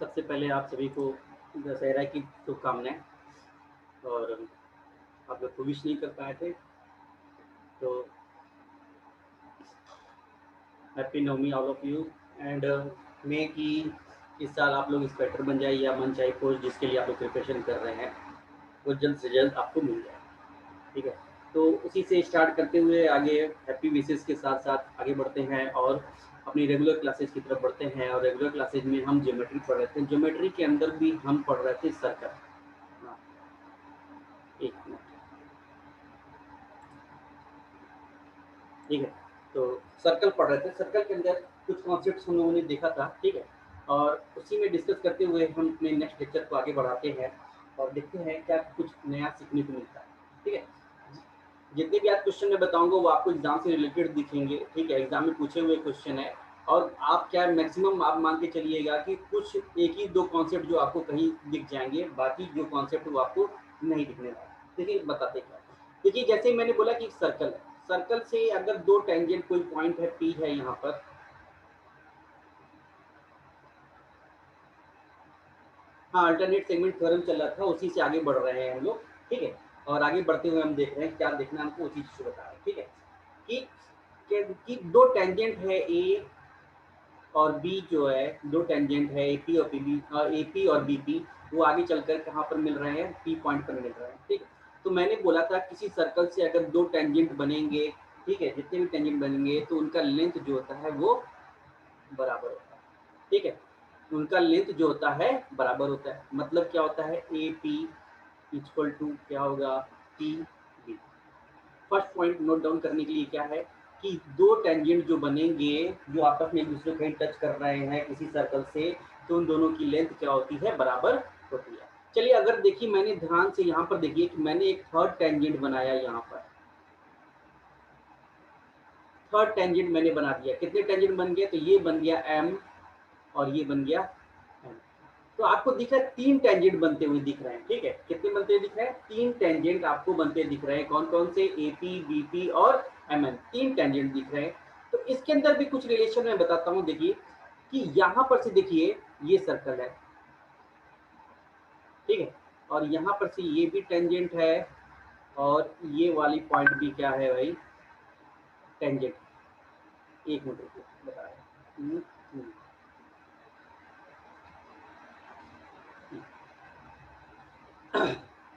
सबसे पहले आप सभी को दशहरा की शुभकामनाएं। और आप लोग को विश नहीं कर पाए थे तो happy Navami all of you. And मे कि इस साल आप लोग इंस्पेक्टर बन जाए या मनचाही पोस्ट जिसके लिए आप लोग प्रिपरेशन कर रहे हैं वो जल्द से जल्द आपको मिल जाए। ठीक है, तो उसी से स्टार्ट करते हुए आगे हैप्पी विशेस के साथ साथ आगे बढ़ते हैं और अपनी रेगुलर क्लासेज की तरफ बढ़ते हैं। और रेगुलर क्लासेज में हम ज्योमेट्री पढ़ रहे थे, ज्योमेट्री के अंदर भी हम पढ़ रहे थे सर्कल। हाँ, एक मिनट। ठीक है, तो सर्कल पढ़ रहे थे, सर्कल के अंदर कुछ कॉन्सेप्ट्स हम लोगों ने देखा था। ठीक है, और उसी में डिस्कस करते हुए हम अपने नेक्स्ट लेक्चर को आगे बढ़ाते हैं और देखते हैं क्या कुछ नया सीखने को मिलता है। ठीक है, जितने भी आज क्वेश्चन मैं बताऊंगा वो आपको एग्जाम से रिलेटेड दिखेंगे। ठीक है, एग्जाम में पूछे हुए क्वेश्चन है और आप क्या मैक्सिमम आप मान के चलिएगा कि कुछ एक ही दो कॉन्सेप्ट जो आपको कहीं दिख जाएंगे, बाकी जो कॉन्सेप्ट वो आपको नहीं दिखने वाला। देखिए बताते क्या। देखिए जैसे मैंने बोला कि सर्कल है, सर्कल से अगर दो टेंजेंट कोई पॉइंट है पी है यहाँ पर, हाँ अल्टरनेट सेगमेंट थ्योरम चल रहा था, उसी से आगे बढ़ रहे हैं हम लोग। ठीक है, और आगे बढ़ते हुए हम देख रहे हैं क्या देखना हमको उसी चीज से बता रहे हैं। ठीक है, कि कि दो टेंजेंट है ए और बी, जो है दो टेंजेंट है एपी और पीबी, एपी और बीपी, वो आगे चलकर कहाँ पर मिल रहे हैं, पी पॉइंट पर मिल रहे हैं। ठीक है, तो मैंने बोला था किसी सर्कल से अगर दो टेंजेंट बनेंगे, ठीक है, जितने भी टेंजेंट बनेंगे तो उनका लेंथ जो होता है वो बराबर होता है। ठीक है, उनका लेंथ जो होता है बराबर होता है। मतलब क्या होता है, ए पी इक्वल टू क्या होगा, P B. First point note down करने के लिए क्या है कि दो टेंजेंट जो बनेंगे, जो आपस में एक दूसरे को टच कर रहे हैं किसी सर्कल से, तो उन दोनों की लेंथ क्या होती है, बराबर होती है। चलिए अगर देखिए मैंने ध्यान से यहाँ पर देखिए कि मैंने एक थर्ड टेंजेंट बनाया यहाँ पर, थर्ड टेंजेंट मैंने बना दिया। कितने टेंजेंट बन गए, तो ये बन गया एम और ये बन गया एम। तो आपको दिख रहा है तीन टेंजेंट बनते हुए दिख रहे हैं। ठीक है, कितने बनते हुए दिख रहे हैं, तीन टेंजेंट आपको बनते दिख रहे हैं। कौन कौन से, एपी बीपी और एमएन, तीन टेंजेंट दिख रहे हैं। तो इसके अंदर भी कुछ रिलेशन मैं बताता हूँ। देखिए कि यहाँ पर से देखिए ये सर्कल है, ठीक है, और यहाँ पर से ये भी टेंजेंट है और ये वाली पॉइंट भी क्या है भाई, टेंजेंट। एक मिनट रुकिए बता रहे हैं।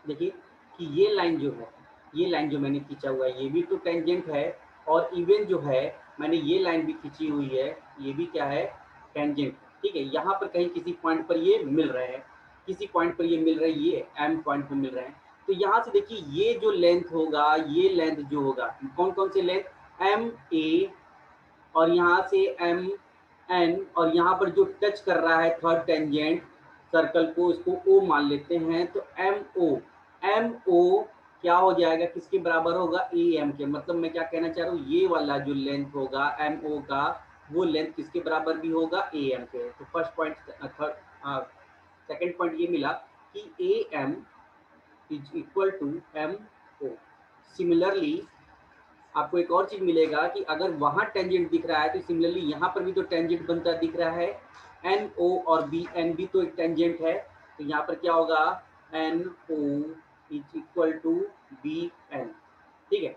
देखिए कि ये लाइन जो है, ये लाइन जो मैंने खींचा हुआ है ये भी तो टेंजेंट है, और इवन जो है मैंने ये लाइन भी खींची हुई है, ये भी क्या है, टेंजेंट। ठीक है, यहाँ पर कहीं किसी पॉइंट पर ये मिल रहे हैं, किसी पॉइंट पर ये मिल रहे हैं, ये एम पॉइंट पर मिल रहे हैं। तो यहाँ से देखिए ये जो लेंथ होगा, ये लेंथ जो होगा, कौन कौन से लेंथ, एम ए, और यहाँ से एम एन, और यहाँ पर जो टच कर रहा है थर्ड टेंजेंट सर्कल को, इसको ओ मान लेते हैं। तो एम ओ, एम ओ क्या हो जाएगा, किसके बराबर होगा, ए एम के। मतलब मैं क्या कहना चाह रहा हूँ, ये वाला जो लेंथ होगा एम ओ का, वो लेंथ किसके बराबर भी होगा, ए एम के। तो first point, third, second point ये मिला कि A M is equal to M O. Similarly आपको एक और चीज मिलेगा कि अगर वहां टेंजेंट दिख रहा है तो सिमिलरली यहाँ पर भी तो टेंजेंट बनता दिख रहा है, एन ओ और बी एन भी तो एक टेंजेंट है। तो यहाँ पर क्या होगा, N O is equal to B N. ठीक है,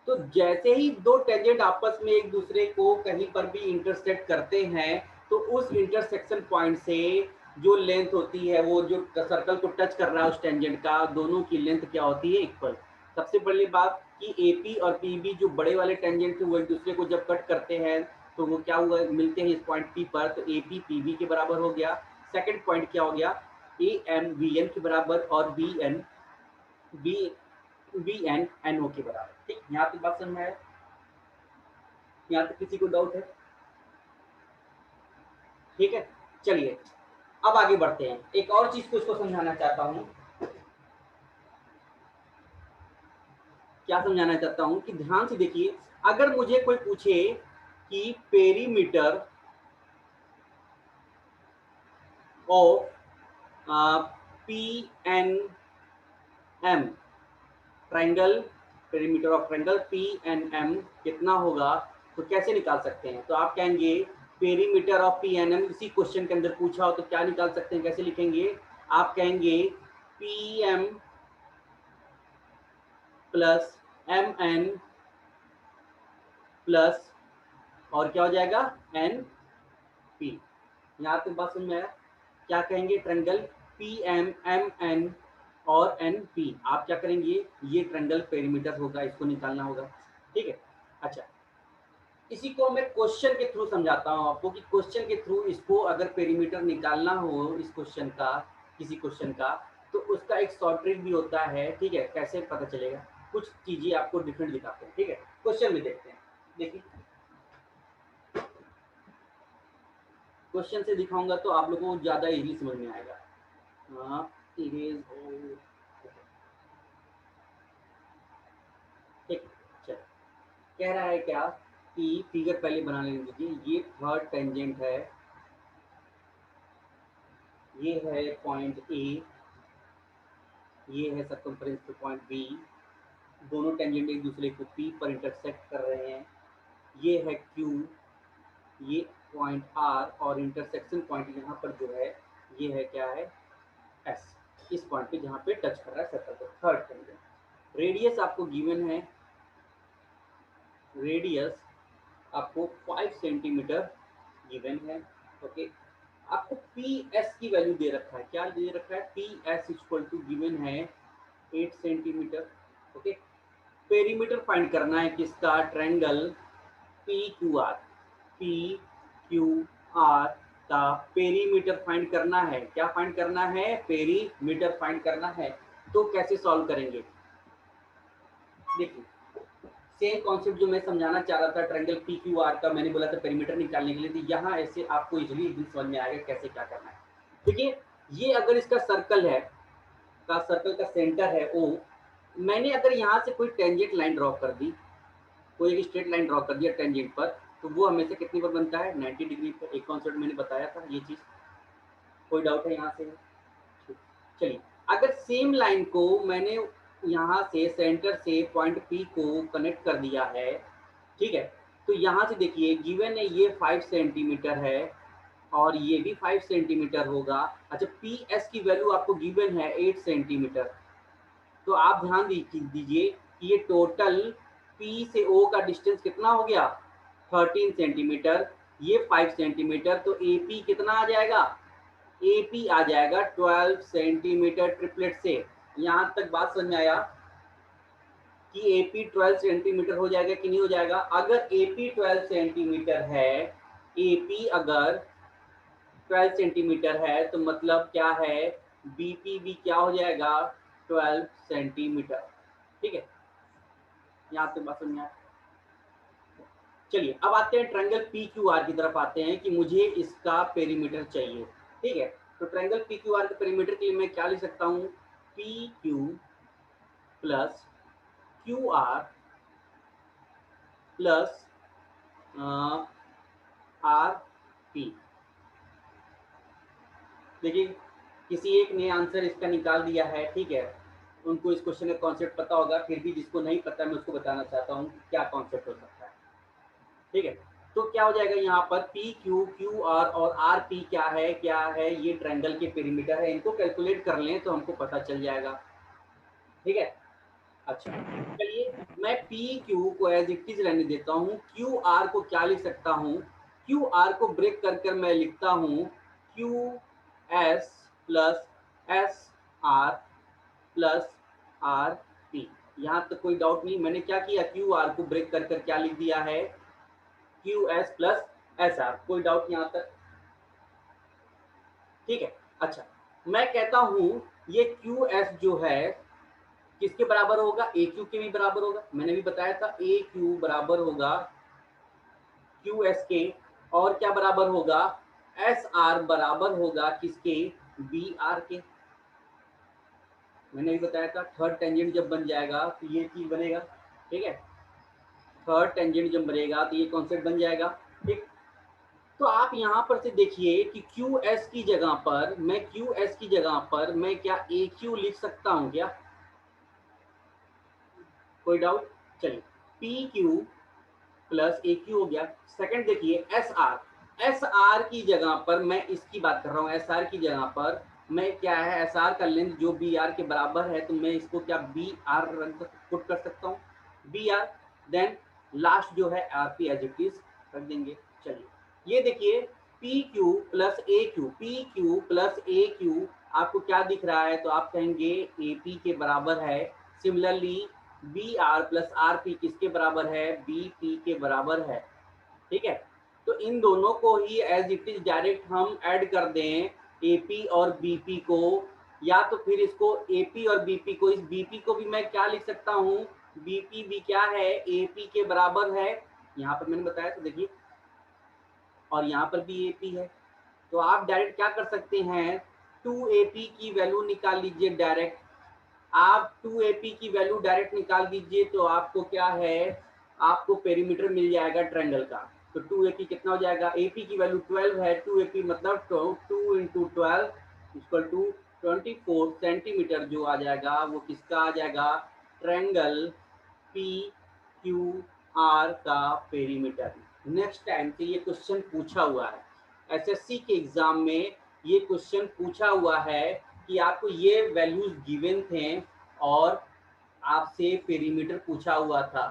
तो जैसे ही दो टेंजेंट आपस में एक दूसरे को कहीं पर भी इंटरसेक्ट करते हैं, तो उस इंटरसेक्शन पॉइंट से जो लेंथ होती है, वो जो सर्कल को टच कर रहा है उस टेंजेंट का, दोनों की लेंथ क्या होती है, इक्वल। सबसे पहली बात कि एपी और पीबी जो बड़े वाले टेंजेंट थे वो एक दूसरे को जब कट करते हैं तो वो क्या हुआ, मिलते हैं इस पॉइंट पी पर, तो एपी पीबी के बराबर हो गया। सेकंड पॉइंट क्या हो गया, ए एम वी एन के बराबर और B N B V N N O के बराबर। ठीक, यहाँ तक बात समझ में आया, यहाँ तक किसी को डाउट है, ठीक है। चलिए अब आगे बढ़ते हैं, एक और चीज को इसको समझाना चाहता हूँ। क्या समझाना चाहता हूँ कि ध्यान से देखिए, अगर मुझे कोई पूछे कि perimeter of P N M triangle, perimeter of triangle P N M कितना होगा, तो कैसे निकाल सकते हैं, तो आप कहेंगे perimeter of P N M इसी क्वेश्चन के अंदर पूछा हो तो क्या निकाल सकते हैं, कैसे लिखेंगे? आप कहेंगे P M plus M N plus और क्या हो जाएगा एन पी। यहाँ तक बात समझ में आया? क्या कहेंगे? Triangle P M M N और एन पी, आप क्या करेंगे? ये ट्रायंगल पेरीमीटर होगा, इसको निकालना होगा। ठीक है, अच्छा इसी को मैं क्वेश्चन के थ्रू समझाता हूँ आपको कि क्वेश्चन के थ्रू इसको अगर पेरीमीटर निकालना हो इस क्वेश्चन का, किसी क्वेश्चन का, तो उसका एक शॉर्ट ट्रिक भी होता है। ठीक है, कैसे पता चलेगा? कुछ चीजें आपको डिफरेंट दिखाते हैं। ठीक है, क्वेश्चन में देखते हैं। देखिए क्वेश्चन से दिखाऊंगा तो आप लोगों को ज्यादा इजीली समझ में आएगा। हाँ, इरेज ठीक, चल कह रहा है क्या कि फिगर पहले बना लेने दीजिए। ये थर्ड टेंजेंट है, ये है पॉइंट ए, ये है सर्कमफ्रेंस टू पॉइंट बी, दोनों टेंजेंट एक दूसरे को पी पर इंटरसेक्ट कर रहे हैं। ये है क्यू, ये पॉइंट आर और इंटरसेक्शन पॉइंट यहाँ पर जो है ये है क्या है एस, इस पॉइंट पे जहाँ पे टच कर रहा है सर्कल को, थर्ड टेंजेंट। रेडियस आपको गिवन है, रेडियस आपको 5 सेंटीमीटर गिवन है। ओके, आपको पी एस की वैल्यू दे रखा है, क्या दे रखा है? P S equal to given है 8 सेंटीमीटर। ओके, पेरीमीटर फाइंड करना है किसका? Triangle P Q R, P Q R का पेरीमीटर फाइंड करना है। क्या फाइंड करना है? पेरीमीटर फाइंड करना है। तो कैसे सॉल्व करेंगे? देखिए सेम कॉन्सेप्ट जो मैं समझाना चाह रहा था ट्रायंगल पी क्यू आर का, मैंने बोला था पेरीमीटर निकालने के लिए, तो यहाँ ऐसे आपको इजीली एक दिन समझ में आएगा कैसे क्या करना है। देखिए ये अगर इसका सर्कल है, का सर्कल का सेंटर है ओ, मैंने अगर यहाँ से कोई टेंजेंट लाइन ड्रॉ कर दी, कोई एक स्ट्रेट लाइन ड्रॉ कर दिया टेंजेंट पर, तो वो हमेशा कितनी पर बनता है? 90 डिग्री पर। एक कॉन्सेप्ट मैंने बताया था ये चीज, कोई डाउट है यहाँ से? चलिए अगर सेम लाइन को मैंने यहाँ से सेंटर से पॉइंट पी को कनेक्ट कर दिया है, ठीक है, तो यहाँ से देखिए गिवन है ये 5 सेंटीमीटर है और ये भी 5 सेंटीमीटर होगा। अच्छा पी एस की वैल्यू आपको गिवन है 8 सेंटीमीटर, तो आप ध्यान दीजिए कि ये टोटल पी से ओ का डिस्टेंस कितना हो गया? 13 सेंटीमीटर, ये 5 सेंटीमीटर, तो ए पी कितना आ जाएगा? ए पी आ जाएगा 12 सेंटीमीटर ट्रिपलेट से। यहाँ तक बात समझ में आया कि ए पी 12 सेंटीमीटर हो जाएगा कि नहीं हो जाएगा? अगर ए पी 12 सेंटीमीटर है, ए पी अगर 12 सेंटीमीटर है तो मतलब क्या है? बी पी भी क्या हो जाएगा? 12 सेंटीमीटर। ठीक है, यहाँ तक बात समझ में आया? चलिए अब आते हैं ट्रायंगल पी क्यू आर की तरफ आते हैं कि मुझे इसका पेरीमीटर चाहिए। ठीक है, तो ट्रायंगल पी क्यू आर के पेरीमीटर के लिए मैं क्या लिख सकता हूँ? P Q plus Q R plus R P. देखिए किसी एक ने आंसर इसका निकाल दिया है, ठीक है, उनको इस क्वेश्चन का कॉन्सेप्ट पता होगा, फिर भी जिसको नहीं पता मैं उसको बताना चाहता हूँ कि क्या कॉन्सेप्ट हो सकता है। ठीक है, तो क्या हो जाएगा यहाँ पर? पी क्यू, क्यू आर और आर पी क्या है? क्या है? ये ट्रायंगल के पेरीमीटर है, इनको कैलकुलेट कर लें तो हमको पता चल जाएगा। ठीक है, अच्छा चलिए मैं पी क्यू को एज इट इज रहने देता हूँ। क्यू आर को क्या लिख सकता हूँ? क्यू आर को ब्रेक कर कर मैं लिखता हूँ Q S plus S R plus R P. यहाँ तक कोई डाउट नहीं? मैंने क्या किया? क्यू आर को ब्रेक कर कर क्या लिख दिया है? Q S plus S R. कोई डाउट यहाँ तक? ठीक है, अच्छा मैं कहता हूँ ये क्यू एस जो है किसके बराबर होगा? ए क्यू के भी बराबर होगा। मैंने भी बताया था ए क्यू बराबर होगा क्यू एस के, और क्या बराबर होगा? एस आर बराबर होगा किसके? बी आर के। मैंने भी बताया था थर्ड टेंजेंट जब बन जाएगा तो ये चीज बनेगा। ठीक है, थर्ड टेंजेंट जब बनेगा तो ये कॉन्सेप्ट बन जाएगा। ठीक, तो आप यहाँ पर से देखिए कि क्यू एस की जगह पर मैं क्या ए क्यू लिख सकता हूँ क्या? कोई डाउट? चलिए P Q plus A Q हो गया। सेकंड देखिए एस आर, एस आर की जगह पर मैं इसकी बात कर रहा हूँ, एस आर की जगह पर मैं क्या है, एस आर का लेंथ जो बी आर के बराबर है, तो मैं इसको क्या बी आर पुट कर सकता हूँ, बी आर, देन लास्ट जो है R P as it is रख देंगे। चलिए ये देखिए P Q plus A Q, P Q plus A Q आपको क्या दिख रहा है, तो आप कहेंगे ए पी के बराबर है। Similarly B R plus R P किसके बराबर है, बी पी के बराबर है। ठीक है, तो इन दोनों को ही एज इट इज डायरेक्ट हम ऐड कर दें एपी और बीपी को, या तो फिर इसको एपी और बीपी को, इस बीपी को भी मैं क्या लिख सकता हूँ, बीपी भी क्या है, एपी के बराबर है, यहाँ पर मैंने बताया तो देखिए, और यहाँ पर भी एपी है। तो आप डायरेक्ट क्या कर सकते हैं, 2AP की वैल्यू निकाल लीजिए डायरेक्ट, आप 2AP की वैल्यू डायरेक्ट निकाल दीजिए, तो आपको क्या है, आपको पेरीमीटर मिल जाएगा ट्रायंगल का। तो 2AP कितना हो जाएगा, AP की वैल्यू 12 है, 2AP मतलब 2 इंटू 12 इक्वल टू 24 सेंटीमीटर जो आ जाएगा वो किसका आ जाएगा, ट्रायंगल पी क्यू आर का पेरीमीटर। नेक्स्ट टाइम से ये क्वेश्चन पूछा हुआ है एसएससी के एग्जाम में, ये क्वेश्चन पूछा हुआ है कि आपको ये वैल्यूज गिवन थे और आपसे पेरीमीटर पूछा हुआ था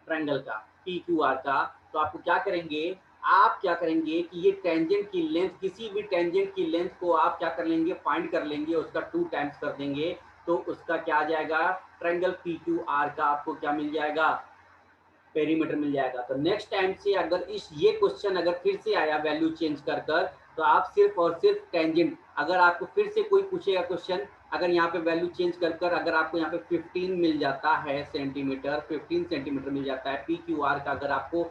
ट्रायंगल का पी क्यू आर का, तो आपको क्या करेंगे, आप क्या करेंगे कि ये टेंजेंट की लेंथ, किसी भी टेंजेंट की लेंथ को आप क्या कर लेंगे, फाइंड कर लेंगे, उसका 2 टाइम्स कर देंगे, तो उसका क्या आ जाएगा, ट्रायंगल पी क्यू आर का आपको क्या मिल जाएगा, पेरीमीटर मिल जाएगा। तो नेक्स्ट टाइम से अगर इस ये क्वेश्चन अगर फिर से आया वैल्यू चेंज कर कर, तो आप सिर्फ और सिर्फ टेंजेंट, अगर आपको फिर से कोई पूछेगा क्वेश्चन, अगर यहाँ पे वैल्यू चेंज कर कर अगर आपको यहाँ पे 15 मिल जाता है सेंटीमीटर, 15 सेंटीमीटर मिल जाता है पी क्यू आर का, अगर आपको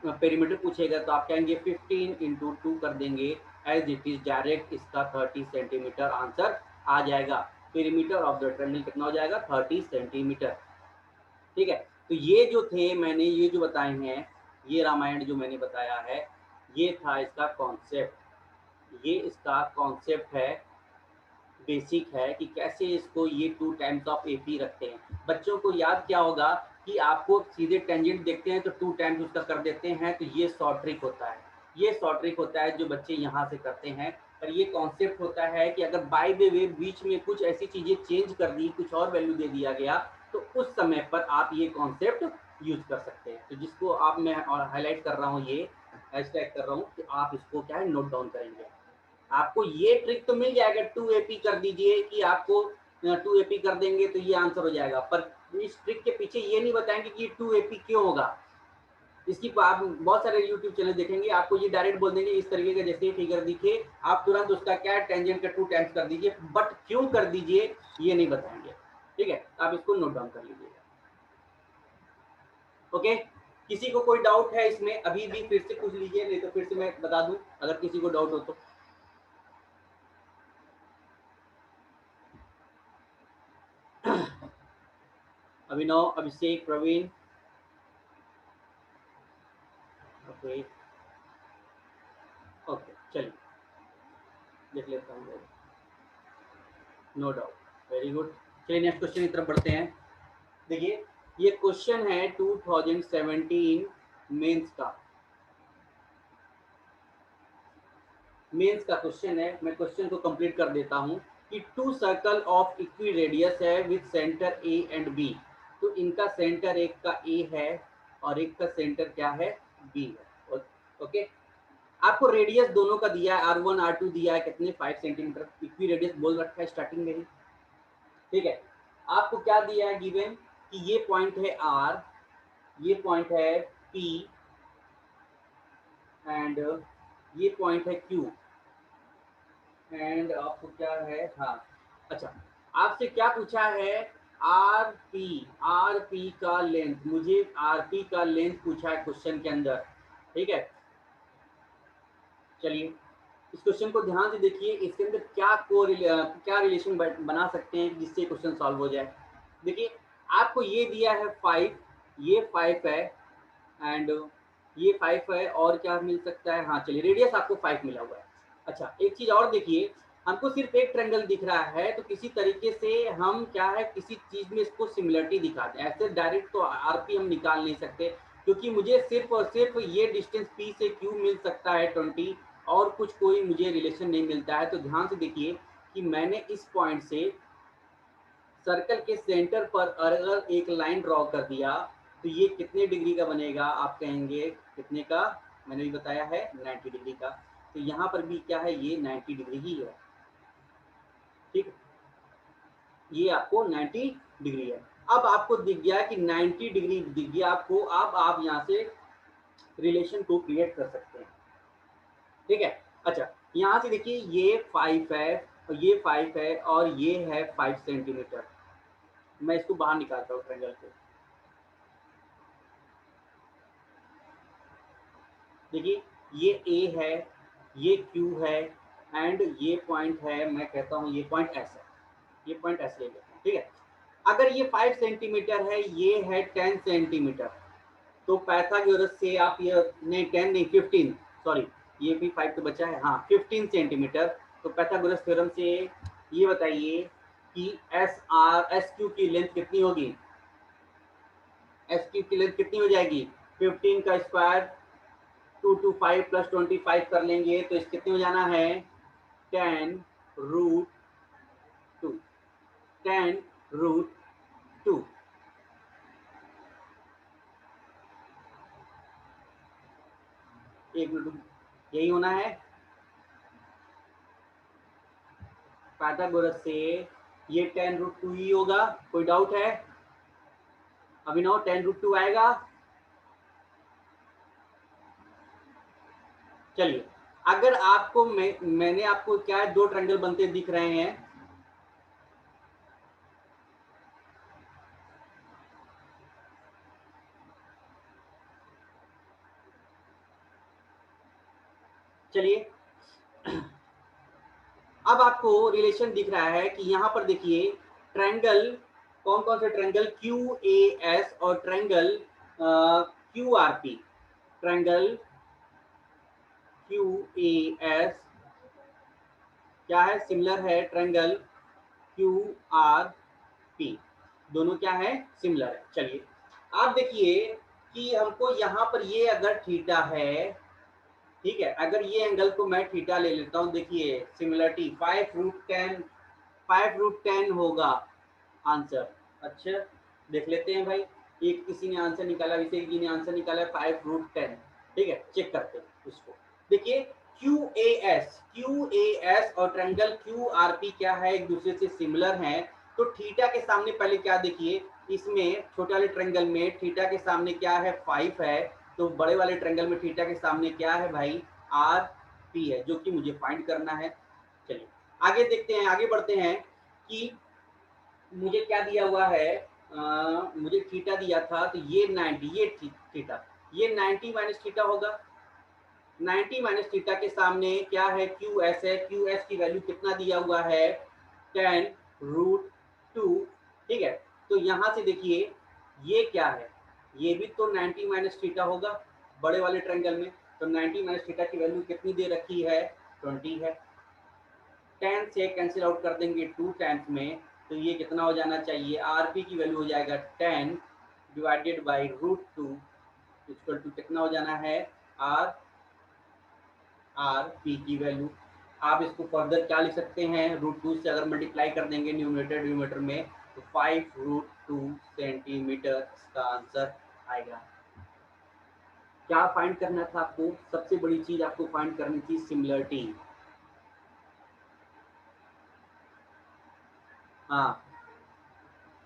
पेरीमीटर पूछेगा तो आप कहेंगे 15 इंटू 2 कर देंगे, एज इट इज डायरेक्ट इसका 30 सेंटीमीटर आंसर आ जाएगा। पेरीमीटर ऑफ द ट्रायंगल कितना हो जाएगा, 30 सेंटीमीटर। ठीक है, तो ये जो थे मैंने ये जो बताए हैं, ये रामायण जो मैंने बताया है, ये था इसका कॉन्सेप्ट, ये इसका कॉन्सेप्ट है, बेसिक है कि कैसे इसको ये 2 टाइम्स ऑफ एपी रखते हैं। बच्चों को याद क्या होगा कि आपको सीधे टेंजेंट देखते हैं तो 2 टाइम्स उसका कर देते हैं, तो ये शॉर्ट ट्रिक होता है, ये शॉर्ट ट्रिक होता है जो बच्चे यहाँ से करते हैं। पर ये कॉन्सेप्ट होता है कि अगर बाय द वे बीच में कुछ ऐसी चीजें चेंज कर दी, कुछ और वैल्यू दे दिया गया, तो उस समय पर आप ये कॉन्सेप्ट यूज कर सकते हैं। तो जिसको आप मैं और हाईलाइट कर रहा हूँ, ये हैशटैग कर रहा हूँ कि आप इसको क्या है नोट डाउन करेंगे। आपको ये ट्रिक तो मिल जाएगा, 2AP कर दीजिए कि आपको 2AP कर देंगे तो ये आंसर हो जाएगा, पर इस ट्रिक के पीछे ये नहीं बताएंगे कि 2AP क्यों होगा। इसकी आप बहुत सारे YouTube चैनल देखेंगे, आपको ये डायरेक्ट बोल देंगे इस तरीके का, जैसे फिगर दिखे आप तुरंत उसका क्या टेंजेंट का 2 टाइम्स कर दीजिए, बट क्यों कर दीजिए ये नहीं बताएंगे। ठीक है, आप इसको नोट डाउन कर लीजिएगा। ओके, किसी को कोई डाउट है इसमें अभी भी फिर से पूछ लीजिए, नहीं तो फिर से मैं बता दूं अगर किसी को डाउट हो तो। अभिनव, अभिषेक, प्रवीण, ओके ओके, चलिए देख लेता हूँ, नो डाउट, वेरी गुड। चलिए नेक्स्ट क्वेश्चन की तरफ बढ़ते हैं। देखिए ये क्वेश्चन है 2017 मेंस का, मेंस का क्वेश्चन है, मैं क्वेश्चन को कंप्लीट कर देता हूं कि 2 सर्कल ऑफ इक्वी रेडियस है with centre A and B, तो इनका सेंटर एक का ए है और एक का सेंटर क्या है, बी है। ओके, आपको रेडियस दोनों का दिया है, R1 R2 दिया है कितने, 5 सेंटीमीटर, इक्वी रेडियस बोल रखा है स्टार्टिंग में ही। ठीक है, आपको क्या दिया है गिवन कि ये पॉइंट है R, ये पॉइंट है P एंड ये पॉइंट है Q, एंड आपको क्या है, हाँ अच्छा, आपसे क्या पूछा है, आर पी का लेंथ, मुझे आर पी का लेंथ पूछा है क्वेश्चन के अंदर। ठीक है, चलिए इस क्वेश्चन को ध्यान से देखिए, इसके अंदर क्या रिलेशन बना सकते हैं जिससे क्वेश्चन सॉल्व हो जाए। देखिए आपको ये दिया है 5, ये 5 है एंड ये 5 है, और क्या मिल सकता है, हाँ चलिए रेडियस आपको 5 मिला हुआ है। अच्छा एक चीज और देखिए, हमको सिर्फ एक ट्रायंगल दिख रहा है, तो किसी तरीके से हम क्या है किसी चीज में इसको सिमिलरिटी दिखाते हैं, ऐसे डायरेक्ट तो आरपी हम निकाल नहीं सकते, क्योंकि मुझे सिर्फ और सिर्फ ये डिस्टेंस P से Q मिल सकता है 20, और कुछ कोई मुझे रिलेशन नहीं मिलता है। तो ध्यान से देखिए कि मैंने इस पॉइंट से सर्कल के सेंटर पर अगर एक लाइन ड्रॉ कर दिया तो ये कितने डिग्री का बनेगा, आप कहेंगे कितने का, मैंने भी बताया है 90 डिग्री का। तो यहाँ पर भी क्या है, ये 90 डिग्री ही है, ठीक, ये आपको 90 डिग्री है। अब आपको दिख गया कि 90 डिग्री दिख गया आपको, अब आप यहाँ से रिलेशन को क्रिएट कर सकते हैं, ठीक है। अच्छा, यहाँ से देखिए ये 5 है और ये 5 है और ये है 5 सेंटीमीटर। मैं इसको बाहर निकालता हूँ ट्रायंगल को। देखिए ये ए है, ये क्यू है, एंड ये पॉइंट है, मैं कहता हूँ ये पॉइंट एस है, ये पॉइंट एस ले लेते हैं, ठीक है। अगर ये 5 सेंटीमीटर है, ये है 10 सेंटीमीटर, तो पाइथागोरस से आप ये नहीं 10 नहीं 15, सॉरी ये भी 5 तो बचा है, हाँ 15 सेंटीमीटर। तो पाइथागोरस थ्योरम से ये बताइए कि एस क्यू की लेंथ कितनी होगी, एस क्यू की लेंथ कितनी हो जाएगी, 15 का स्क्वायर 2 to 5 + 25 कर लेंगे तो इस कितने हो जाना है 10√2, 10√2। एक मिनट, यही होना है पाइथागोरस से, ये 10√2 ही होगा, कोई डाउट है अभिनव, 10√2 आएगा। चलिए, अगर आपको मैंने आपको क्या है, दो ट्रायंगल बनते दिख रहे हैं, चलिए अब आपको रिलेशन दिख रहा है कि यहाँ पर देखिए ट्रायंगल, कौन कौन से ट्रायंगल, क्यू ए एस और triangle Q R P, triangle Q A S क्या है, सिमिलर है ट्रायंगल क्यू आर पी, दोनों क्या है, सिमिलर है। चलिए आप देखिए कि हमको यहाँ पर ये अगर थीटा है, ठीक है, अगर ये एंगल को मैं थीटा ले लेता हूँ, देखिए सिमिलरिटी 5√10, 5√10 होगा आंसर। अच्छा देख लेते हैं भाई, एक किसी ने आंसर निकाला, विषय जी ने आंसर निकाला 5√10, ठीक है, चेक करते हैं इसको। देखिए क्यू ए एस और ट्रायंगल क्यू आर पी क्या है, एक दूसरे से सिमिलर हैं। तो थीटा के सामने पहले क्या देखिए, इसमें छोटे वाले ट्रायंगल में थीटा के सामने क्या है 5 है, तो बड़े वाले ट्रायंगल में थीटा के सामने क्या है भाई आर पी है, जो कि मुझे फाइंड करना है। चलिए आगे देखते हैं, आगे बढ़ते हैं कि मुझे क्या दिया हुआ है, मुझे थीटा दिया था, तो ये 90, ये थीटा, ये 90 माइनस थीटा होगा। 90 माइनस थीटा के सामने क्या है, क्यू एस है, क्यू एस की वैल्यू कितना दिया हुआ है 10√2, ठीक है। तो यहाँ से देखिए ये क्या है, ये भी तो 90 माइनस थीटा होगा बड़े वाले ट्रायंगल में। तो 90 माइनस थीटा की वैल्यू कितनी दे रखी है 20 है, 10 से कैंसिल आउट कर देंगे 2 टाइम्स में, तो ये कितना हो जाना चाहिए, आर पी की वैल्यू हो जाएगा 10 डिवाइडेड बाई √2 इक्वल टू कितना हो जाना है आर, आर पी की वैल्यू। आप इसको फर्दर क्या लिख सकते हैं, √2 से अगर मल्टीप्लाई कर देंगे न्यूमरेटर डिनोमिनेटर में, तो 5√2 सेंटीमीटर इसका आंसर आएगा। क्या फाइंड करना था आपको, सबसे बड़ी चीज आपको फाइंड करनी थी सिमिलरिटी। हाँ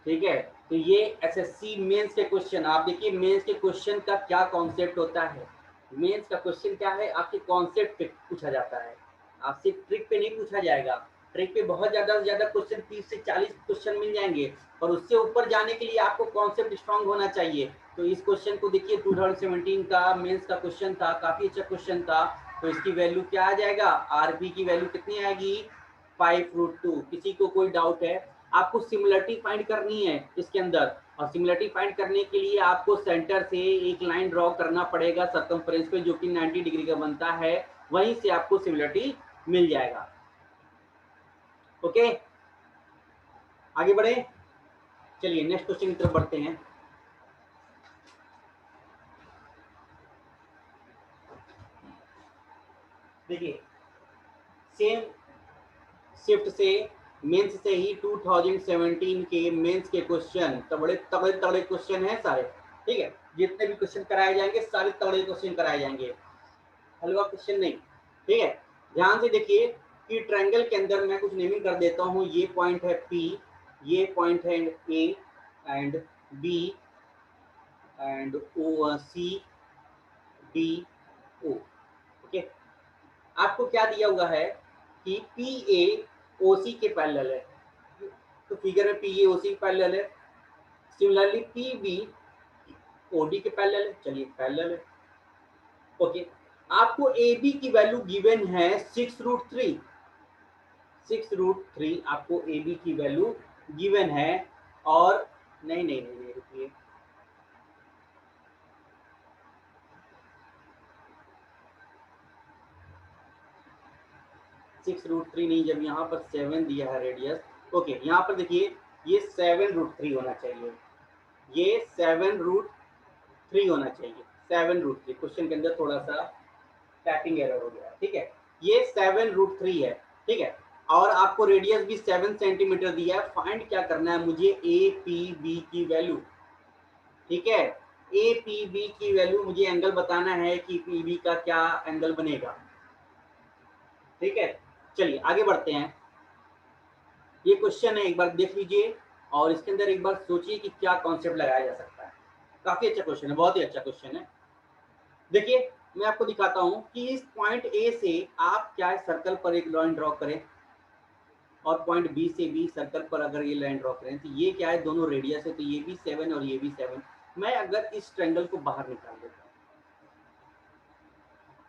ठीक है, तो ये एसएससी मेंस के क्वेश्चन, आप देखिए मेंस के क्वेश्चन का क्या कॉन्सेप्ट होता है, मेंस का क्वेश्चन क्या है, आपके कॉन्सेप्ट पे पूछा जाता है, आपसे ट्रिक पे नहीं पूछा जाएगा। ट्रिक पे बहुत ज्यादा से ज्यादा क्वेश्चन 30 से 40 क्वेश्चन मिल जाएंगे, और उससे ऊपर जाने के लिए आपको कॉन्सेप्ट स्ट्रांग होना चाहिए। तो इस क्वेश्चन को देखिए 2017 का मेंस का क्वेश्चन था, काफी अच्छा क्वेश्चन था। तो इसकी वैल्यू क्या आ जाएगा, आरबी की वैल्यू कितनी आएगी 5√2। किसी को कोई डाउट है, आपको सिमिलरिटी फाइंड करनी है इसके अंदर, और सिमिलरिटी फाइंड करने के लिए आपको सेंटर से एक लाइन ड्रॉ करना पड़ेगा सर्कमफ्रेंस पे, जो कि 90 डिग्री का बनता है, वहीं से आपको सिमिलरिटी मिल जाएगा। ओके आगे बढ़े, चलिए नेक्स्ट क्वेश्चन की तरफ बढ़ते हैं। देखिए सेम शिफ्ट से मेंस से ही 2017 के मेंस के क्वेश्चन तो बड़े तगड़े तगड़े क्वेश्चन हैं सारे, ठीक है। जितने भी क्वेश्चन कराए जाएंगे सारे तगड़े क्वेश्चन कराए जाएंगे, हलवा क्वेश्चन नहीं, ठीक है। ध्यान से देखिए कि ट्रायंगल के अंदर मैं कुछ नेमिंग कर देता हूँ। ये पॉइंट है P, ये पॉइंट है A and B and O, C D O, okay. आपको क्या दिया हुआ है कि पी ए ओ सी के पैरेलल है, तो फिगर में पी ए ओ सी के पैरेलल है। Similarly P B O D के पैरेलल है, चलिए पैरेलल है, ओके। आपको ए बी की वैल्यू गिवन है 6√3, 6√3 आपको ए बी की वैल्यू गिवन है। और नहीं नहीं नहीं, नहीं रुकिए, 6√3 नहीं, जब यहाँ पर 7 दिया है रेडियस, ओके। यहाँ पर देखिए ये 7√3 होना चाहिए, ये 7√3 होना चाहिए, 7√3। क्वेश्चन के अंदर थोड़ा सा टाइपिंग एरर हो गया, ठीक है। ये 7√3 है, ठीक है। और आपको रेडियस भी 7 सेंटीमीटर दिया है। फाइंड क्या करना है मुझे, ए पी बी की वैल्यू, ठीक है। ए पी बी की वैल्यू मुझे एंगल बताना है कि पी बी का क्या एंगल बनेगा, ठीक है। चलिए आगे बढ़ते हैं। ये क्वेश्चन है, एक बार देख लीजिए और इसके अंदर एक बार सोचिए कि क्या कॉन्सेप्ट लगाया जा सकता है। काफी अच्छा क्वेश्चन है, बहुत ही अच्छा क्वेश्चन है। देखिए मैं आपको दिखाता हूं कि इस पॉइंट ए से आप क्या सर्कल पर एक लाइन ड्रॉ करें और पॉइंट बी से भी सर्कल पर अगर ये लाइन ड्रॉ करें, तो ये क्या है, दोनों रेडियस है, तो ये भी 7 और ये भी 7। मैं अगर इस ट्रायंगल को बाहर निकाल देता हूँ,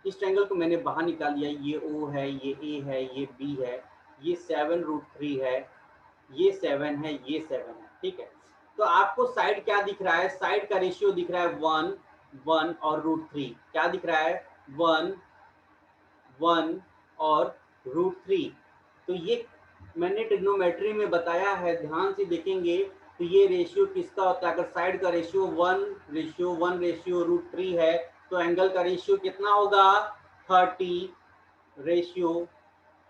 इस ट्रायंगल को मैंने बाहर निकाल दिया, ये ओ है, ये ए है, ये बी है, ये 7√3 है, ये 7 है, ये 7 है, ठीक है। तो आपको साइड क्या दिख रहा है, साइड का रेशियो दिख रहा है 1 1 और √3। क्या दिख रहा है, 1 1 और √3। तो ये मैंने ट्रिग्नोमेट्री में बताया है, ध्यान से देखेंगे तो ये रेशियो किसका होता है। अगर साइड का रेशियो 1:1:√3 है तो एंगल का रेशियो कितना होगा, 30 रेशियो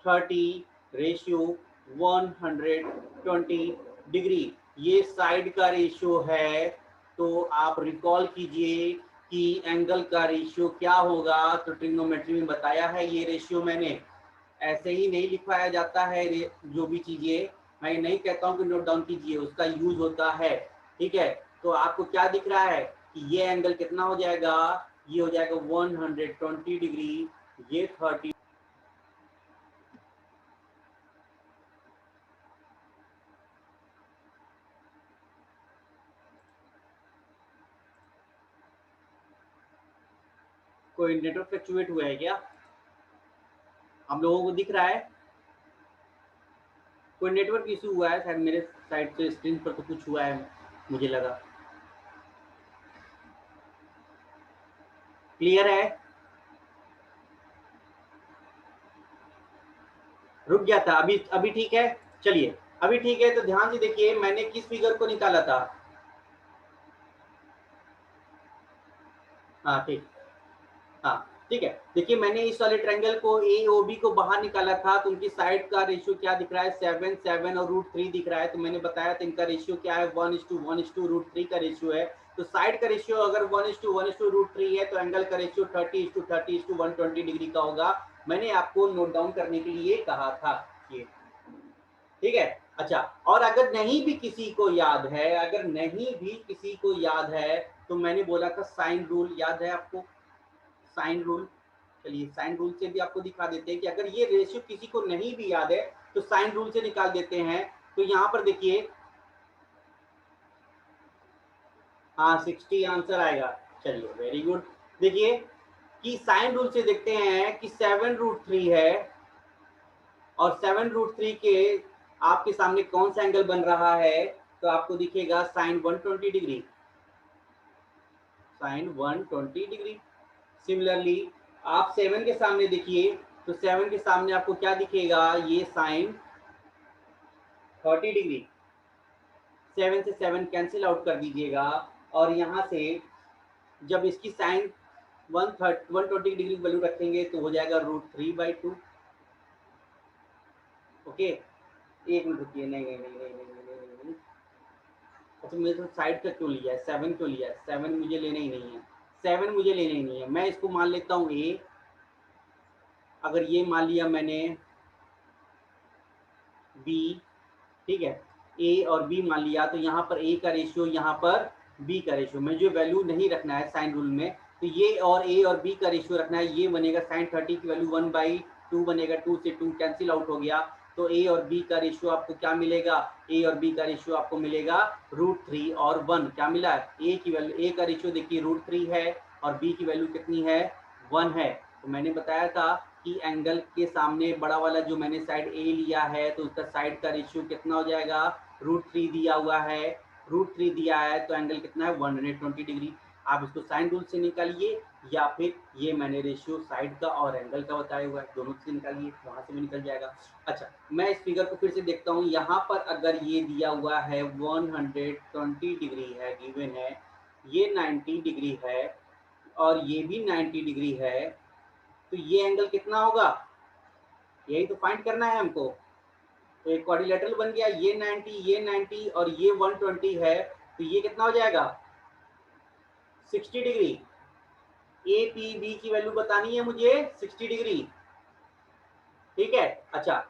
30 रेशियो 120 डिग्री। ये साइड का रेशियो है। तो आप रिकॉल कीजिए कि एंगल का रेशियो क्या होगा। तो ट्रिग्नोमेट्री में बताया है ये रेशियो, मैंने ऐसे ही नहीं लिखवाया जाता है। जो भी चीजें मैं नहीं कहता हूँ कि नोट डाउन कीजिए, उसका यूज होता है, ठीक है। तो आपको क्या दिख रहा है कि ये एंगल कितना हो जाएगा, ये हो जाएगा 120 डिग्री, ये 30। कोई नेटवर्क फ्लक्चुएट हुआ है क्या, हम लोगों को दिख रहा है? कोई नेटवर्क इशू हुआ है शायद मेरे साइड से, स्क्रीन पर तो कुछ हुआ है मुझे लगा। क्लियर है? रुक गया था, अभी अभी ठीक है। चलिए अभी ठीक है। तो ध्यान से देखिए मैंने किस फिगर को निकाला था। हाँ ठीक, हाँ ठीक है। देखिए मैंने इस वाले ट्रायंगल को ए ओ बी को बाहर निकाला था, तो उनकी साइड का रेशियो क्या दिख रहा है, 7 7 और √3 दिख रहा है। तो मैंने बताया था इनका रेशियो क्या है, 1:1:√3 का रेशियो है। तो साइड का रेशियो अगर 1:1:√3 है तो एंगल का रेशियो 30:30:120 डिग्री का होगा। मैंने आपको नोट डाउन करने के लिए कहा था ये, ठीक है। अच्छा, और अगर नहीं भी किसी को याद है, अगर नहीं भी किसी को याद है, तो मैंने बोला था साइन रूल, याद है आपको साइन रूल? चलिए साइन रूल से भी आपको दिखा देते हैं कि अगर ये रेशियो किसी को नहीं भी याद है तो साइन रूल से निकाल देते हैं। तो यहाँ पर देखिए, हाँ 60 आंसर आएगा। चलिए वेरी गुड। देखिए कि साइन रूल से देखते हैं कि 7√3 है और 7√3 के आपके सामने कौन सा एंगल बन रहा है, तो आपको दिखेगा sine 120 degree, sine 120 degree. Similarly आप 7 के सामने देखिए, तो 7 के सामने आपको क्या दिखेगा, ये साइन 30 डिग्री। 7 से 7 कैंसिल आउट कर दीजिएगा और यहाँ से जब इसकी साइन 120 डिग्री वैल्यू रखेंगे तो हो जाएगा √3/2। ओके, एक मिनट रुकिए, नहीं नहीं नहीं नहीं नहीं नहीं नहीं नहीं, अच्छा मेरे तो साइड का क्यों लिया है, 7 क्यों लिया है, 7 मुझे लेना ही नहीं है, 7 मुझे लेना ही नहीं है। मैं इसको मान लेता हूँ ए, अगर ये मान लिया मैंने बी, ठीक है, ए और बी मान लिया, तो यहाँ पर ए का रेशियो, यहाँ पर बी का रेशियो, में जो वैल्यू नहीं रखना है साइन रूल में, तो ये और ए और बी का रेशियो रखना है। ये बनेगा साइन 30 की वैल्यू 1/2 बनेगा, 2 से 2 कैंसिल आउट हो गया, तो ए और बी का रेशियो आपको क्या मिलेगा, ए और बी का रेशियो आपको मिलेगा √3 और 1। क्या मिला है, ए की वैल्यू, ए का रेशियो देखिए √3 है और बी की वैल्यू कितनी है, 1 है। तो मैंने बताया था कि एंगल के सामने बड़ा वाला जो मैंने साइड ए लिया है, तो उसका साइड का रेशियो कितना हो जाएगा, √3 दिया हुआ है, √3 दिया है, तो एंगल कितना है 120 डिग्री। आप इसको साइन रूल से निकालिए या फिर ये मैंने रेशियो साइड का और एंगल का बताया हुआ है, दोनों से निकालिए, वहां से भी निकल जाएगा। अच्छा, मैं इस फिगर को फिर से देखता हूँ। यहाँ पर अगर ये दिया हुआ है 120 डिग्री है, गिवन है, ये 90 डिग्री है और ये भी 90 डिग्री है, तो ये एंगल कितना होगा, यही तो फाइंड करना है हमको। तो एक क्वाड्रिलेटरल बन गया, ये 90, ये 90 और ये 120 है, तो ये कितना हो जाएगा 60 डिग्री। ए पी बी की वैल्यू बतानी है मुझे 60 डिग्री, ठीक है। अच्छा,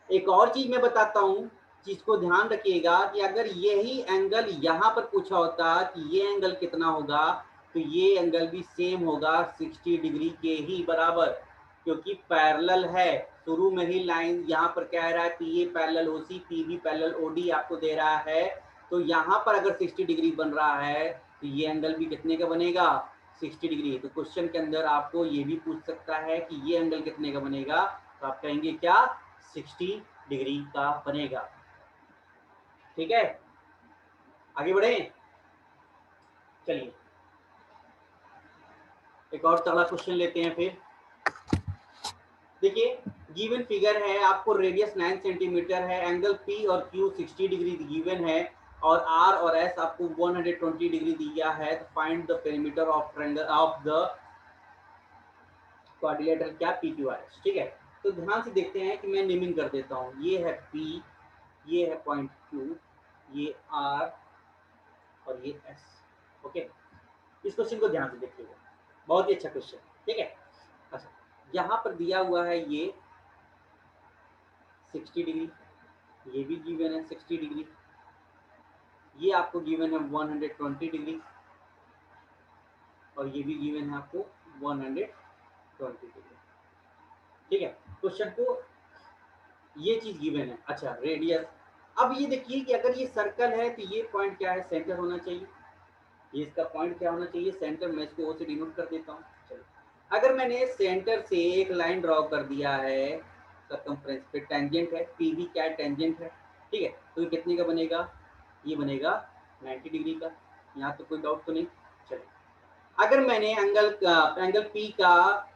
एक और चीज मैं बताता हूँ, चीज को ध्यान रखिएगा कि अगर यही एंगल यहाँ पर पूछा होता कि ये एंगल कितना होगा, तो ये एंगल भी सेम होगा 60 डिग्री के ही बराबर, क्योंकि पैरेलल है। शुरू में ही लाइन यहाँ पर कह रहा है P A parallel O C, P B parallel O D आपको दे रहा है, तो यहाँ पर अगर 60 डिग्री बन रहा है, तो ये एंगल भी कितने का बनेगा, 60 डिग्री। तो क्वेश्चन के अंदर आपको ये भी पूछ सकता है कि ये एंगल कितने का बनेगा, तो आप कहेंगे क्या, 60 डिग्री का बनेगा। ठीक है, आगे बढ़े, चलिए एक और तगड़ा क्वेश्चन लेते हैं फिर। देखिए, गिवन फिगर है, आपको रेडियस 9 सेंटीमीटर है, एंगल पी और क्यू 60 डिग्री गिवन है और आर और एस आपको 120 डिग्री दिया है। तो find the perimeter of triangle of the quadrilateral क्या, पी क्यू आर एस। ठीक है, तो ध्यान से देखते हैं कि मैं नेमिंग कर देता हूँ। ये है पी, ये है पॉइंट क्यू, ये आर और ये एस। ओके, इस क्वेश्चन को ध्यान से देखिएगा, बहुत ही अच्छा क्वेश्चन। ठीक है, अच्छा यहाँ पर दिया हुआ है ये 60 डिग्री, ये भी गिवन है 60 डिग्री, ये आपको गिवन है 120 डिग्री और ये भी गिवन है आपको 120 डिग्री। ठीक है, क्वेश्चन को ये चीज गिवन है। अच्छा, रेडियस, अब ये देखिए कि अगर ये सर्कल है तो ये पॉइंट क्या है, सेंटर होना चाहिए, ये इसका पॉइंट क्या होना चाहिए, सेंटर। मैं इसको ओ से डिनोट कर देता हूँ। चलो, अगर मैंने सेंटर से एक लाइन ड्रॉ कर दिया है सर्कमफ्रेंस पे, टेंजेंट है, पी भी क्या है, टेंजेंट है, ठीक है, तो ये कितने का बनेगा, ये बनेगा 90 डिग्री का। यहाँ तो कोई डाउट तो नहीं। चलिए, अगर मैंने एंगल पी का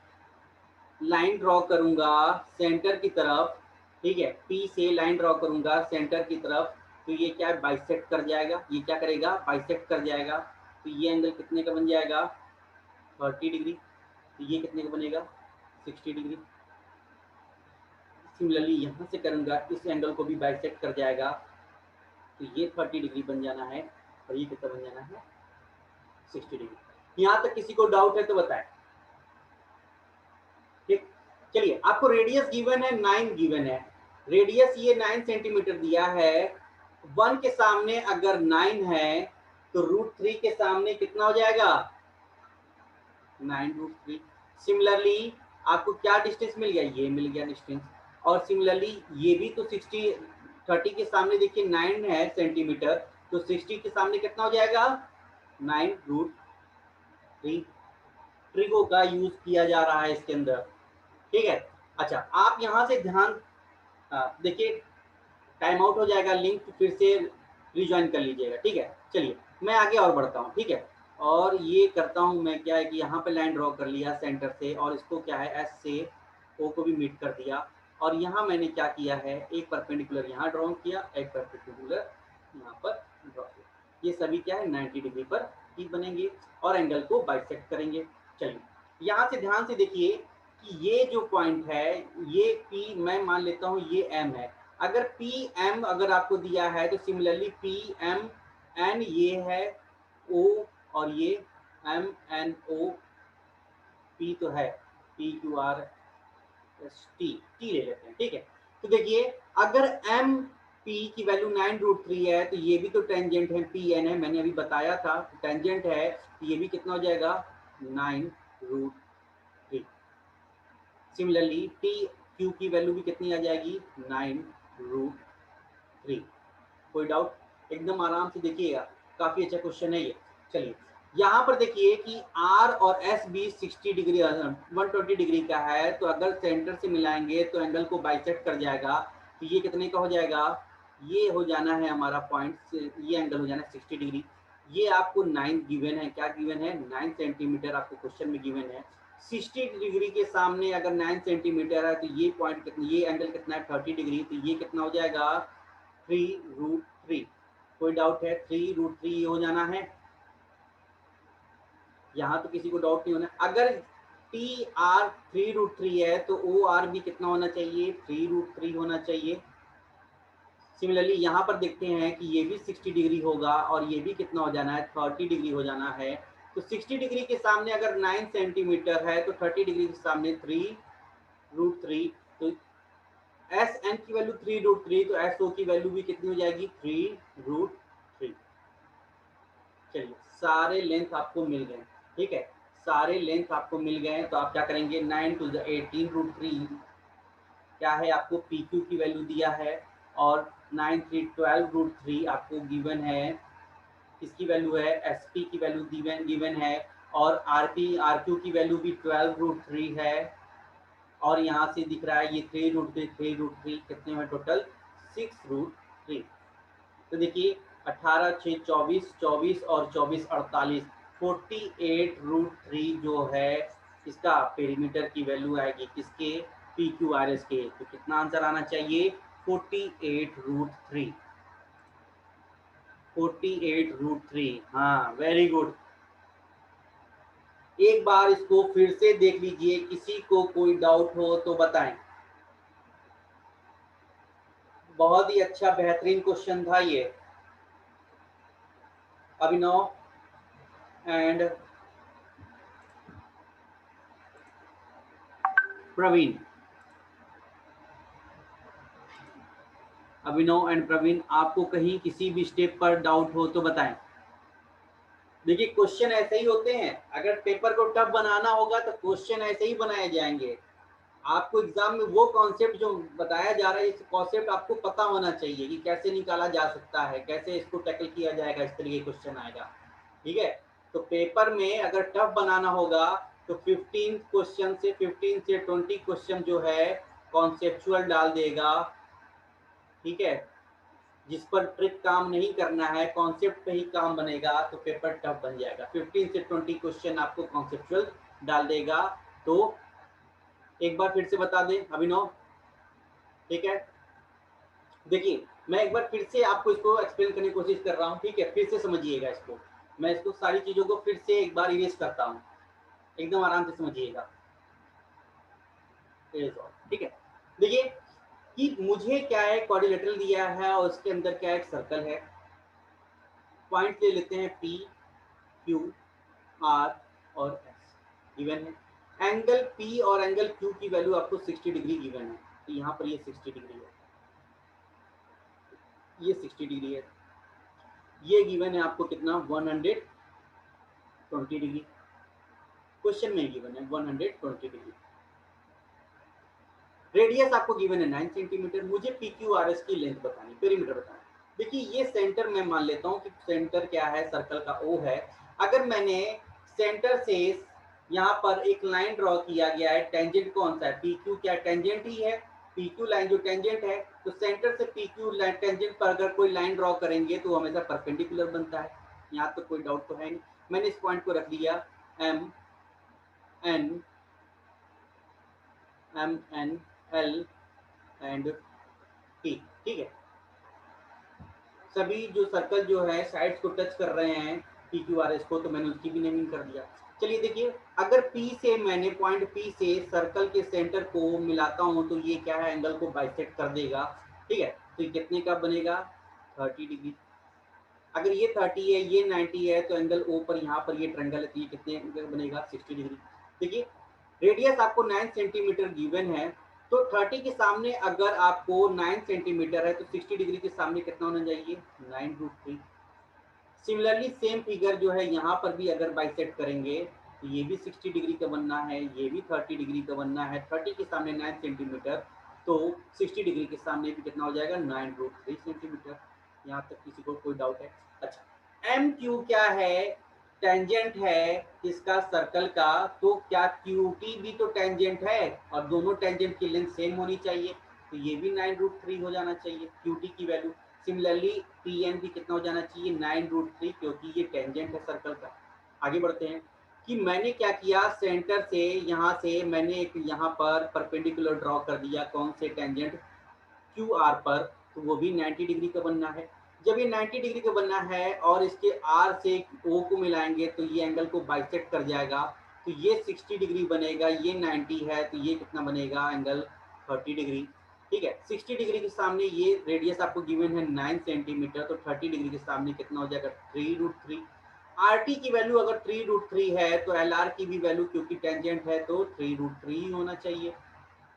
लाइन ड्रॉ करूंगा सेंटर की तरफ, ठीक है, पी से लाइन ड्रॉ करूंगा सेंटर की तरफ, तो ये क्या है, बाइसेक्ट कर जाएगा, ये क्या करेगा, बाइसेक्ट कर जाएगा, तो ये एंगल कितने का बन जाएगा 30 डिग्री, तो ये कितने का बनेगा 60 डिग्री। सिमिलरली यहाँ से करूंगा, इस एंगल को भी बाइसेक्ट कर जाएगा, तो ये 30 डिग्री बन जाना है और ये कितना बन जाना है 60 डिग्री। यहाँ तक किसी को डाउट है तो बताएं। ठीक, चलिए, आपको रेडियस गिवन है 9 गिवन है, रेडियस ये 9 सेंटीमीटर दिया है, 1 के सामने अगर 9 है तो √3 के सामने कितना हो जाएगा 9√3। सिमिलरली आपको क्या डिस्टेंस मिल गया, ये मिल गया डिस्टेंस, और सिमिलरली ये भी तो 30 के सामने देखिए 9 है सेंटीमीटर, तो 60 के सामने कितना हो जाएगा 9√3। ट्रिगो का यूज किया जा रहा है इसके अंदर। ठीक है, अच्छा आप यहाँ से ध्यान देखिए, टाइम आउट हो जाएगा, लिंक फिर से रिज्वाइन कर लीजिएगा। ठीक है, चलिए मैं आगे और बढ़ता हूँ। ठीक है, और ये करता हूँ मैं, क्या है कि यहाँ पे लाइन ड्रॉ कर लिया सेंटर से और इसको क्या है एस से ओ को भी मीट कर दिया, और यहाँ मैंने क्या किया है, एक परपेंडिकुलर यहाँ ड्रॉ किया, एक परपेंडिकुलर यहाँ पर ड्रॉ किया, ये सभी क्या है 90 डिग्री पर ठीक बनेंगे और एंगल को बाइसेक्ट करेंगे। चलिए यहाँ से ध्यान से देखिए कि ये जो पॉइंट है, ये P मैं मान लेता हूँ ये M है। अगर PM अगर आपको दिया है तो सिमिलरली PMN ये है O, और ये MNO, P तो है, PQRST ले लेते हैं, ठीक है। तो देखिए अगर MP की वैल्यू 9√3 है तो ये भी तो टेंजेंट है, PN है, मैंने अभी बताया था टेंजेंट है, तो ये भी कितना हो जाएगा 9√3। सिमिलरली TQ की वैल्यू भी कितनी आ जाएगी 9√3। कोई डाउट? एकदम आराम से देखिएगा, काफी अच्छा क्वेश्चन है ये। चलिए यहाँ पर देखिए कि R और S भी 60 डिग्री 120 डिग्री का है, तो अगर सेंटर से मिलाएंगे तो एंगल को बाइसेक्ट कर जाएगा, तो ये कितने का हो जाएगा, ये हो जाना है हमारा पॉइंट, ये एंगल हो जाना है 60 डिग्री। ये आपको 9 गिवन है, क्या गिवन है 9 सेंटीमीटर आपको क्वेश्चन में गिवन है। 60 डिग्री के सामने अगर 9 सेंटीमीटर है तो ये पॉइंट कितना, ये एंगल कितना है 30 डिग्री, तो ये कितना हो जाएगा 3√3। कोई डाउट है? 3√3 हो जाना है, यहाँ तो किसी को डाउट नहीं होना। अगर TR 3√3 है तो OR भी कितना होना चाहिए 3√3 होना चाहिए। सिमिलरली यहाँ पर देखते हैं कि ये भी 60 डिग्री होगा और ये भी कितना हो जाना है 30 डिग्री हो जाना है। तो 60 डिग्री के सामने अगर 9 सेंटीमीटर है तो 30 डिग्री के सामने 3√3, तो SN की वैल्यू 3√3, तो SO की वैल्यू भी कितनी हो जाएगी 3√3। चलिए सारे लेंथ आपको मिल गए, ठीक है, सारे लेंथ आपको मिल गए, तो आप क्या करेंगे 9 to the 18√3 क्या है आपको PQ की वैल्यू दिया है, और 9 3 12√3 आपको गिवन है, इसकी वैल्यू है SP की वैल्यू गिवन है, और RQ की वैल्यू भी 12√3 है, और यहाँ से दिख रहा है ये 3√3 कितने में टोटल 6√3। तो देखिए 18 6 24 24 और 24 48, 48√3 जो है इसका पेरीमीटर की वैल्यू आएगी किसके PQRS के। तो कितना आंसर आना चाहिए 48√3। 48√3, हाँ वेरी गुड। एक बार इसको फिर से देख लीजिए, किसी को कोई डाउट हो तो बताएं। बहुत ही अच्छा बेहतरीन क्वेश्चन था ये। अभिनव एंड प्रवीण, अभिनव एंड प्रवीण, आपको कहीं किसी भी स्टेप पर डाउट हो तो बताएं। देखिए क्वेश्चन ऐसे ही होते हैं, अगर पेपर को टफ बनाना होगा तो क्वेश्चन ऐसे ही बनाए जाएंगे। आपको एग्जाम में वो कॉन्सेप्ट जो बताया जा रहा है, इस कॉन्सेप्ट आपको पता होना चाहिए कि कैसे निकाला जा सकता है, कैसे इसको टैकल किया जाएगा, इस तरीके क्वेश्चन आएगा, ठीक है। तो पेपर में अगर टफ बनाना होगा तो 15 से 20 क्वेश्चन जो है कॉन्सेप्चुअल डाल देगा, ठीक है, जिस पर ट्रिक काम नहीं करना है, कॉन्सेप्ट पे ही काम बनेगा, तो पेपर टफ बन जाएगा। 15 से 20 क्वेश्चन आपको कॉन्सेप्चुअल डाल देगा। तो एक बार फिर से बता दें अभिनव, ठीक है। देखिए मैं एक बार फिर से आपको इसको एक्सप्लेन करने की कोशिश कर रहा हूँ, ठीक है, फिर से समझिएगा इसको। मैं इसको सारी चीजों को फिर से एक बार इरेज करता हूँ, एकदम आराम से समझिएगा, ठीक है। देखिए कि मुझे क्या है क्वाड्रिलेटरल दिया है और उसके अंदर क्या एक सर्कल है। पॉइंट ले लेते हैं P Q R और S गिवन है। एंगल P और एंगल Q की वैल्यू आपको 60 डिग्री गिवन है, तो यहाँ पर ये 60 डिग्री है, ये 60 डिग्री है, ये गिवन है आपको कितना 120 डिग्री, क्वेश्चन में गिवन है 120 डिग्री। रेडियस आपको गिवन है 9 सेंटीमीटर। मुझे PQRS की लेंथ बतानी, पेरीमीटर बताना। देखिए ये सेंटर मैं मान लेता हूँ कि सेंटर क्या है, सर्कल का O है। अगर मैंने सेंटर से यहाँ पर एक लाइन ड्रॉ किया गया है, टेंजेंट कौन सा है PQ, क्या टेंजेंट ही है, PQ लाइन जो टेंजेंट है, तो सेंटर से PQ लाइन टेंजेंट पर अगर कोई लाइन ड्रॉ करेंगे तो हमेशा परपेंडिकुलर बनता है। यहाँ तो कोई डाउट तो है नहीं। मैंने इस पॉइंट को रख लिया MN L एंड P, ठीक है। सभी जो सर्कल जो है साइड्स को टच कर रहे हैं PQRS को, तो मैंने उसकी भी नेमिंग कर दिया। चलिए देखिए, अगर P से मैंने पॉइंट P से सर्कल के सेंटर को मिलाता हूँ तो ये क्या है, एंगल को बाइसेक्ट कर देगा। ठीक है, तो ये कितने का बनेगा, 30 डिग्री। अगर ये 30 है, ये 90 है, तो एंगल O पर यहाँ पर ये ट्रायंगल है, तो ये कितने एंगल बनेगा, 60 डिग्री। देखिए रेडियस आपको 9 सेंटीमीटर गिवन है, तो 30 के सामने अगर आपको 9 सेंटीमीटर है तो 60 डिग्री के सामने कितना होना चाहिए, 9√3। सिमिलरली सेम फिगर जो है यहाँ पर भी अगर बाइसेक्ट करेंगे तो ये भी 60 डिग्री का बनना है, ये भी 30 डिग्री का बनना है। 30 के सामने 9 सेंटीमीटर, तो 60 डिग्री के सामने भी कितना हो जाएगा, 9√3 सेंटीमीटर। यहाँ तक किसी को कोई डाउट है? अच्छा, एम क्यू क्या है, टेंजेंट है इसका सर्कल का, तो क्या क्यू टी भी तो टेंजेंट है और दोनों टेंजेंट की लेंथ सेम होनी चाहिए, तो ये भी 9√3 हो जाना चाहिए क्यू टी की वैल्यू। सिमिलरली पी एन भी कितना हो जाना चाहिए, 9√3, क्योंकि ये टेंजेंट है सर्कल का। आगे बढ़ते हैं कि मैंने क्या किया, सेंटर से यहाँ से मैंने एक यहाँ पर परपेंडिकुलर ड्रॉ कर दिया, कौन से टेंजेंट, क्यू आर पर, तो वो भी 90 डिग्री का बनना है। जब ये 90 डिग्री का बनना है और इसके आर से ओ को मिलाएंगे तो ये एंगल को बाइसेक्ट कर जाएगा, तो ये 60 डिग्री बनेगा, ये 90 है, तो ये कितना बनेगा, एंगल 30 डिग्री। ठीक है, 60 डिग्री के सामने ये रेडियस आपको गिवन है 9 सेंटीमीटर, तो 30 डिग्री के सामने कितना हो जाएगा, 3√3। आर टी की वैल्यू अगर 3√3 है तो एल आर की भी वैल्यू, क्योंकि टेंजेंट है तो 3√3 ही होना चाहिए,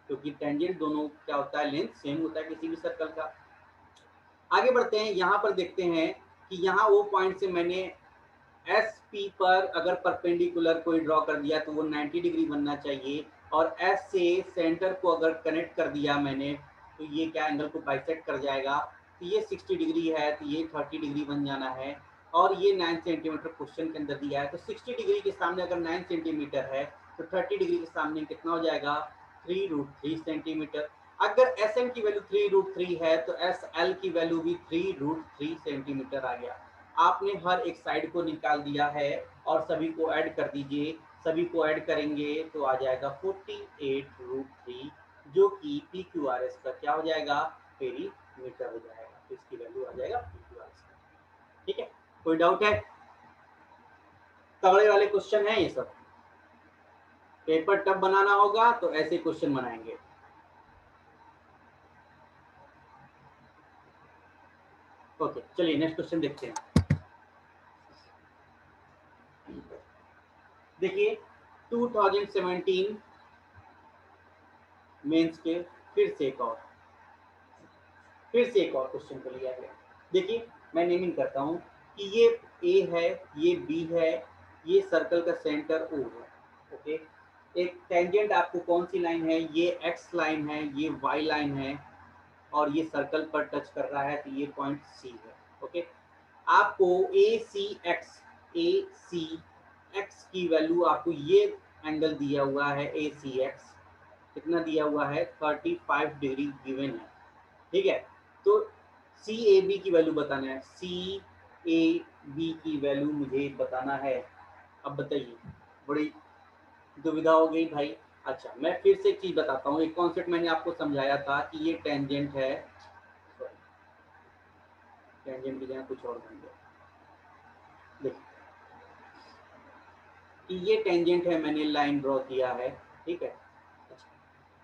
क्योंकि टेंजेंट दोनों क्या होता है, लेंथ सेम होता है किसी भी सर्कल का। आगे बढ़ते हैं, यहाँ पर देखते हैं कि यहाँ वो पॉइंट से मैंने एस पी पर अगर परपेंडिकुलर कोई ड्रॉ कर दिया तो वो 90 डिग्री बनना चाहिए, और एस से सेंटर को अगर कनेक्ट कर दिया मैंने तो ये क्या, एंगल को बाइसेक्ट कर जाएगा। तो ये 60 डिग्री है, तो ये 30 डिग्री बन जाना है, और ये 9 सेंटीमीटर क्वेश्चन के अंदर दिया है, तो 60 डिग्री के सामने अगर 9 सेंटीमीटर है तो 30 डिग्री के सामने कितना हो जाएगा, 3√3 सेंटीमीटर। अगर एस एम की वैल्यू 3√3 है तो एस एल की वैल्यू भी 3√3 सेंटीमीटर आ गया। आपने हर एक साइड को निकाल दिया है और सभी को ऐड कर दीजिए, सभी को ऐड करेंगे तो आ जाएगा 48√3, जो कि पी क्यू आर एस का क्या हो जाएगा, पेरीमीटर हो जाएगा, तो इसकी वैल्यू आ जाएगा पी क्यू आर एस का। ठीक है, कोई डाउट है? तगड़े वाले क्वेश्चन है ये सब, पेपर टफ बनाना होगा तो ऐसे क्वेश्चन बनाएंगे। ओके, चलिए नेक्स्ट क्वेश्चन देखते हैं। देखिए 2017 मेंस के फिर से एक और क्वेश्चन को लिया गया। देखिए मैं नेमिंग करता हूँ कि ये ए है, ये बी है, ये सर्कल का सेंटर ओ है। ओके, एक टेंजेंट आपको कौन सी लाइन है, ये एक्स लाइन है, ये वाई लाइन है, और ये सर्कल पर टच कर रहा है, तो ये पॉइंट सी है। ओके, आपको ए सी एक्स की वैल्यू, आपको ये एंगल दिया हुआ है ए सी एक्स, कितना दिया हुआ है, 35 डिग्री गिवन है। ठीक है, तो सी ए बी की वैल्यू बताना है, सी ए बी की वैल्यू मुझे बताना है। अब बताइए, बड़ी दुविधा हो गई भाई। अच्छा, मैं फिर से एक चीज बताता हूँ, एक कॉन्सेप्ट मैंने आपको समझाया था कि ये टेंजेंट है, टेंजेंट की जगह कुछ और बन गया। देखिए कि ये टेंजेंट है, मैंने लाइन ड्रॉ किया है। ठीक है,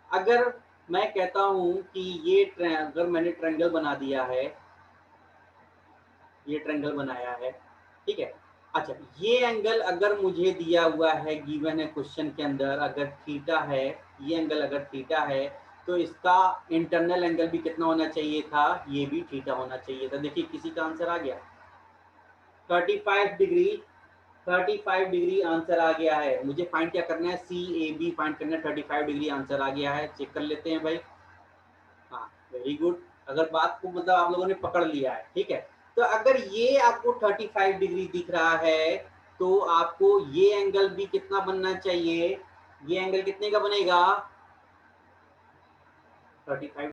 अगर मैं कहता हूं कि ये अगर मैंने ट्रायंगल बना दिया है, ये ट्रायंगल बनाया है, ठीक है। अच्छा, ये एंगल अगर मुझे दिया हुआ है, गिवन है क्वेश्चन के अंदर, अगर थीटा है, ये एंगल अगर थीटा है, तो इसका इंटरनल एंगल भी कितना होना चाहिए था, ये भी थीटा होना चाहिए था। देखिए किसी का आंसर आ गया 35 डिग्री, 35 डिग्री आंसर आ गया है। मुझे फाइंड क्या करना है, सी ए बी फाइंड करना है। 35 डिग्री आंसर आ गया है, चेक कर लेते हैं भाई। हाँ, वेरी गुड, अगर बात को मतलब आप लोगों ने पकड़ लिया है। ठीक है, तो अगर ये आपको 35 डिग्री दिख रहा है तो आपको ये एंगल भी कितना बनना चाहिए, ये एंगल कितने का बनेगा, 35